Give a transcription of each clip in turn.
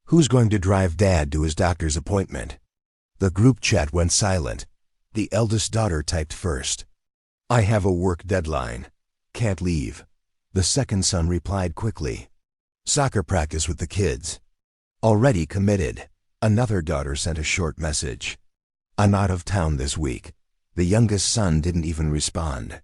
Who's going to drive Dad to his doctor's appointment? The group chat went silent. The eldest daughter typed first. I have a work deadline. Can't leave. The second son replied quickly. Soccer practice with the kids. Already committed. Another daughter sent a short message. I'm out of town this week. The youngest son didn't even respond.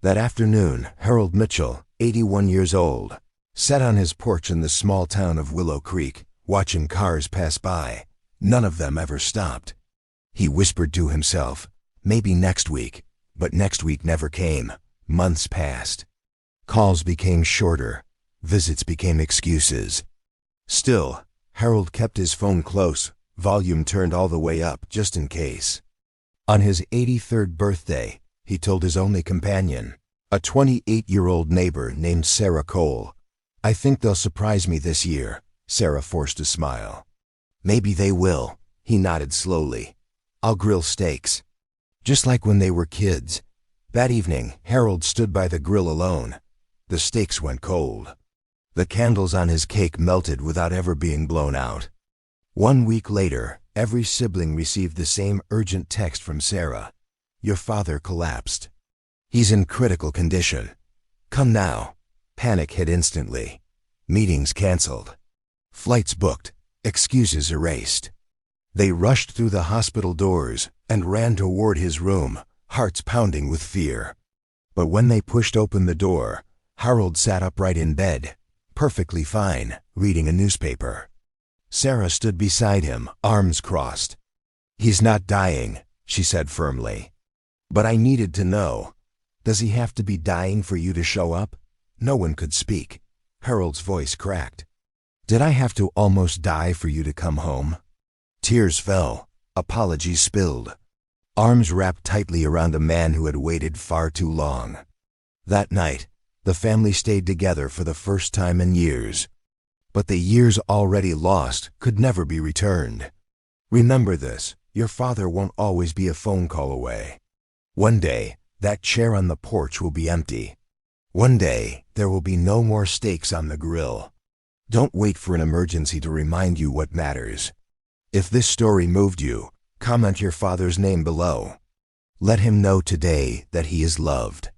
That afternoon, Harold Mitchell, 81 years old, sat on his porch in the small town of Willow Creek, watching cars pass by. None of them ever stopped. He whispered to himself, maybe next week, but next week never came. Months passed. Calls became shorter. Visits became excuses. Still, Harold kept his phone close, volume turned all the way up just in case. On his 83rd birthday, he told his only companion, a 28-year-old neighbor named Sarah Cole, I think they'll surprise me this year. Sarah forced a smile. Maybe they will, he nodded slowly. I'll grill steaks. Just like when they were kids. That evening, Harold stood by the grill alone. The steaks went cold. The candles on his cake melted without ever being blown out. 1 week later, every sibling received the same urgent text from Sarah. Your father collapsed. He's in critical condition. Come now. Panic hit instantly. Meetings canceled. Flights booked. Excuses erased. They rushed through the hospital doors and ran toward his room, hearts pounding with fear. But when they pushed open the door, Harold sat upright in bed, perfectly fine, reading a newspaper. Sarah stood beside him, arms crossed. He's not dying, she said firmly. But I needed to know. Does he have to be dying for you to show up? No one could speak. Harold's voice cracked. Did I have to almost die for you to come home? Tears fell. Apologies spilled. Arms wrapped tightly around a man who had waited far too long. That night, the family stayed together for the first time in years. But the years already lost could never be returned. Remember this, your father won't always be a phone call away. One day, that chair on the porch will be empty. One day, there will be no more steaks on the grill. Don't wait for an emergency to remind you what matters. If this story moved you, comment your father's name below. Let him know today that he is loved.